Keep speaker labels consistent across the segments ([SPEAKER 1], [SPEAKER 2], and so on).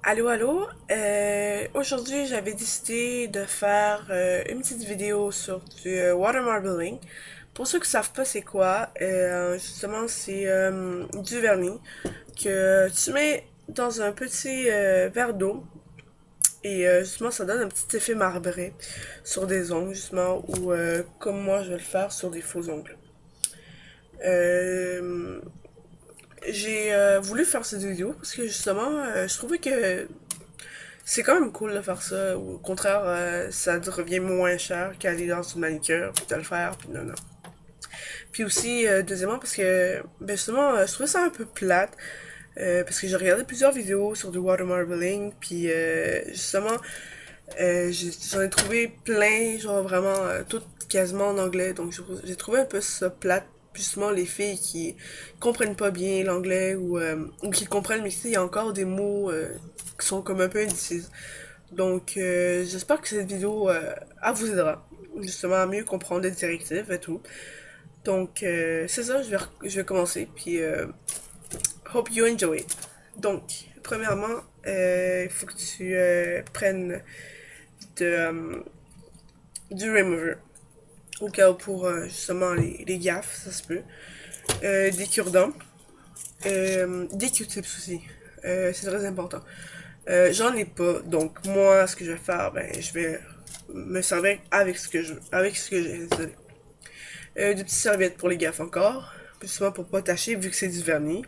[SPEAKER 1] Allô, allô. Aujourd'hui, j'avais décidé de faire une petite vidéo sur du water marbling. Pour ceux qui savent pas c'est quoi, justement, c'est du vernis que tu mets dans un petit verre d'eau et justement, ça donne un petit effet marbré sur des ongles, justement, ou comme moi, je vais le faire sur des faux ongles. Euh, j'ai voulu faire cette vidéo parce que justement, je trouvais que c'est quand même cool de faire ça. Au contraire, ça te revient moins cher qu'aller dans une manicure, puis de le faire, puis non, non. Puis aussi, deuxièmement, parce que, ben justement, je trouvais ça un peu plate. Parce que j'ai regardé plusieurs vidéos sur du water marbling, puis justement, j'en ai trouvé plein, genre vraiment, toutes quasiment en anglais. Donc j'ai trouvé un peu ça plate. Justement, les filles qui comprennent pas bien l'anglais ou qui comprennent, mais il y a encore des mots qui sont comme un peu indécises. Donc, j'espère que cette vidéo elle vous aidera justement à mieux comprendre les directives et tout. Donc, c'est ça, je vais commencer. Puis, hope you enjoy it. Donc, premièrement, il faut que tu prennes du remover. Au cas où pour justement les gaffes, ça se peut. Des cure-dents. Des Q-tips aussi. C'est très important. J'en ai pas, donc moi, ce que je vais faire, ben, je vais me servir avec ce que j'ai. Désolé. Des petites serviettes pour les gaffes encore, justement pour pas tâcher vu que c'est du vernis.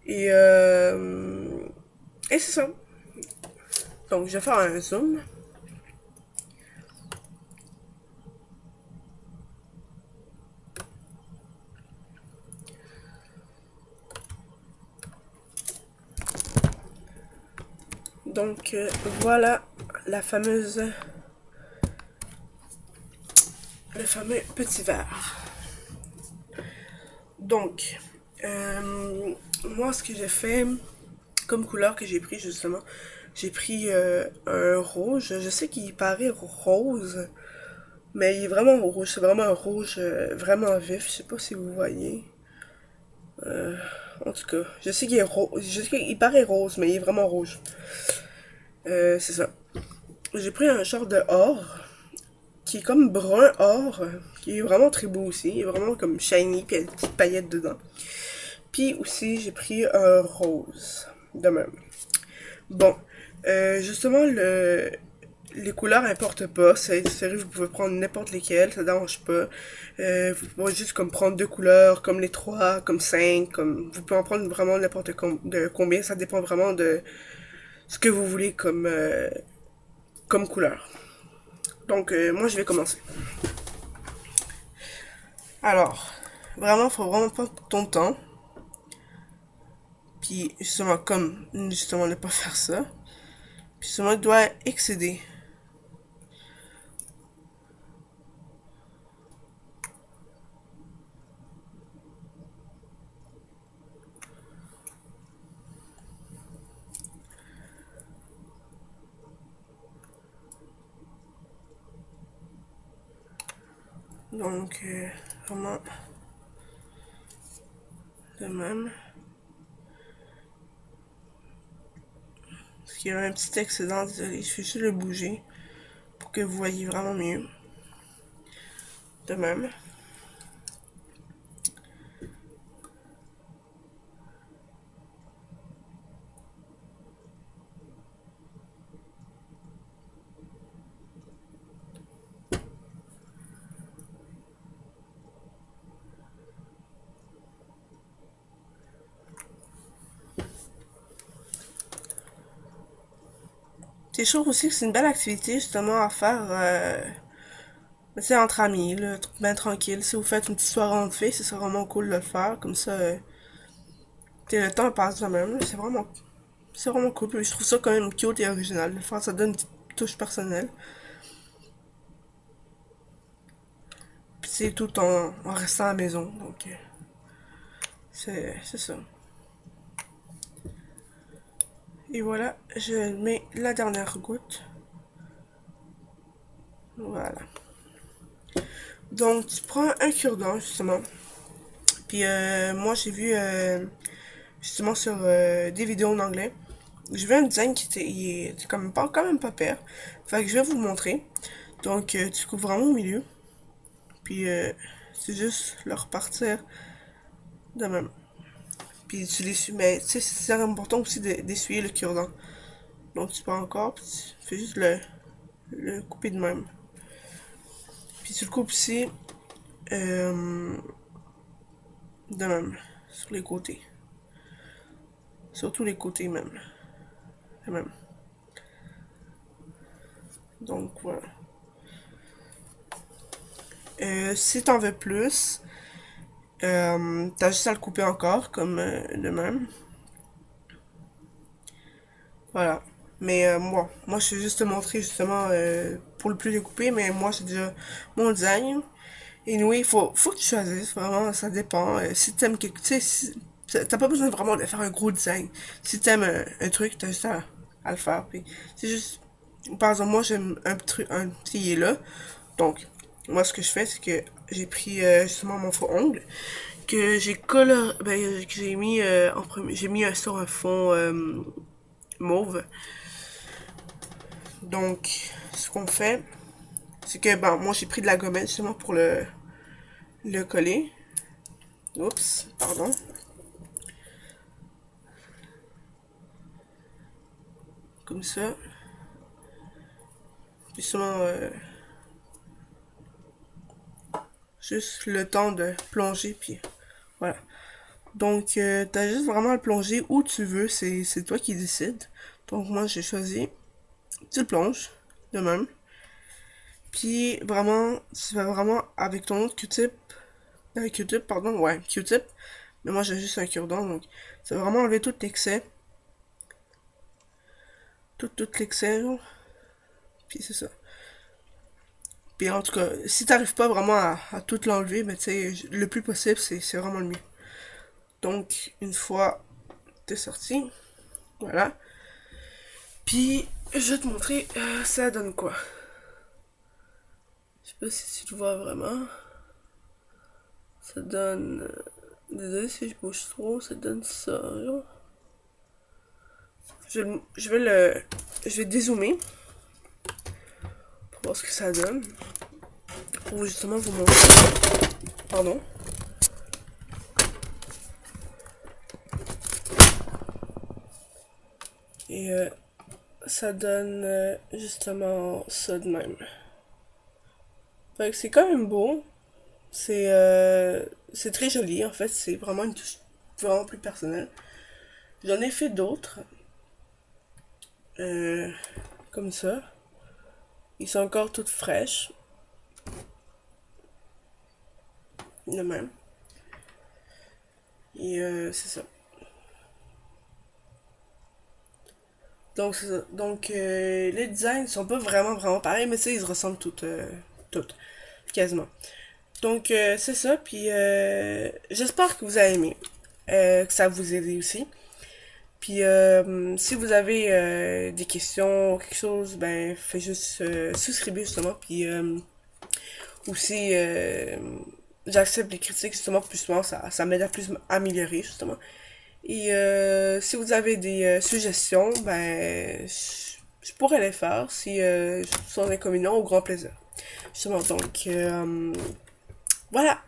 [SPEAKER 1] Et et c'est ça. Donc je vais faire un zoom. Donc voilà la fameuse, le fameux petit verre. Donc moi ce que j'ai fait comme couleur que j'ai pris justement, j'ai pris un rouge. Je sais qu'il paraît rose, mais il est vraiment rouge. C'est vraiment un rouge vraiment vif. Je sais pas si vous voyez. En tout cas, je sais qu'il est rose. Je sais qu'il paraît rose, mais il est vraiment rouge. C'est ça. J'ai pris un genre de or qui est comme brun or, qui est vraiment très beau aussi. Il est vraiment comme shiny, puis il y a des petites paillettes dedans. Puis aussi, j'ai pris un rose de même. Bon, justement, les couleurs importent pas. C'est sérieux, vous pouvez prendre n'importe lesquelles, ça dérange pas. Vous pouvez juste comme prendre deux couleurs, comme les trois, comme cinq, comme vous pouvez en prendre vraiment de combien. Ça dépend vraiment de ce que vous voulez comme couleur. Donc moi je vais commencer. Alors, vraiment, faut vraiment pas ton temps. Puis justement, comme justement ne pas faire ça. Puis justement, il doit excéder. Donc, vraiment, de même. Parce qu'il y a un petit excédent, désolé, je vais juste le bouger pour que vous voyez vraiment mieux. De même. C'est sûr aussi que c'est une belle activité justement à faire entre amis, là, bien tranquille. Si vous faites une petite soirée entre filles, c'est vraiment cool de le faire. Comme ça, le temps passe de même. C'est vraiment cool. Puis je trouve ça quand même cute et original. De faire, ça donne une petite touche personnelle. Puis c'est tout en restant à la maison. Donc, c'est ça. Et voilà, je mets la dernière goutte. Voilà. Donc, tu prends un cure-dent, justement. Puis, moi, j'ai vu, justement, sur des vidéos en anglais, j'ai vu un design il est quand même pas pire. Fait que je vais vous le montrer. Donc, tu coupes vraiment au milieu. Puis, c'est juste le repartir de même. Puis, tu l'essuies. Mais, tu sais, c'est important aussi d'essuyer le cure-dent. Donc, tu prends encore, puis tu fais juste le couper de même. Puis, tu le coupes ici, de même, sur les côtés. Surtout les côtés même. De même. Donc, voilà. Si t'en veux plus, t'as juste à le couper encore, comme de même. Voilà. Mais moi je vais juste te montrer justement pour le plus découper, mais moi j'ai déjà mon design. Et oui, faut que tu choisisses, vraiment, ça dépend. Si t'aimes quelque... Tu sais, t'as pas besoin vraiment de faire un gros design. Si t'aimes un truc, t'as juste à le faire. Puis c'est juste... Par exemple, moi j'aime un petit là. Donc, moi ce que je fais, c'est que j'ai pris justement mon faux ongle, que j'ai coloré... Ben, que j'ai mis en premier... J'ai mis sur un fond mauve. Donc, ce qu'on fait, c'est que, ben, moi j'ai pris de la gommette justement pour le coller. Oups, pardon. Comme ça. Puis justement, juste le temps de plonger, puis voilà. Donc, t'as juste vraiment à le plonger où tu veux, c'est toi qui décides. Donc, moi j'ai choisi, tu le plonges, de même. Puis, vraiment, tu vas vraiment avec ton autre Q-tip, Q-tip, pardon, ouais, Q-tip. Mais moi j'ai juste un cure-dent, donc ça va vraiment enlever tout l'excès. Tout l'excès, genre. Puis c'est ça. Puis en tout cas, si t'arrives pas vraiment à tout l'enlever, ben tu sais, le plus possible, c'est vraiment le mieux. Donc, une fois t'es sorti, voilà. Puis, je vais te montrer ça donne quoi. Je sais pas si tu le vois vraiment. Ça donne... désolé si je bouge trop, ça donne ça, genre. Je vais le... Je vais dézoomer pour voir ce que ça donne. Pour justement vous montrer. Pardon. Et ça donne justement ça de même. Fait que c'est quand même beau. C'est très joli en fait. C'est vraiment une touche vraiment plus personnelle. J'en ai fait d'autres. euh, Comme ça. Ils sont encore toutes fraîches. De même. Et c'est ça. Donc, c'est ça. Donc les designs sont pas vraiment pareils, mais ça, ils se ressemblent toutes, quasiment. Donc, c'est ça. Puis, j'espère que vous avez aimé. Que ça vous aide aussi. Puis, si vous avez des questions ou quelque chose, ben, faites juste souscrire justement. Puis, aussi, j'accepte les critiques justement, plus souvent, ça m'aide à plus améliorer justement. Et si vous avez des suggestions, ben, je pourrais les faire si sans inconvénient, au grand plaisir. Justement, donc, voilà.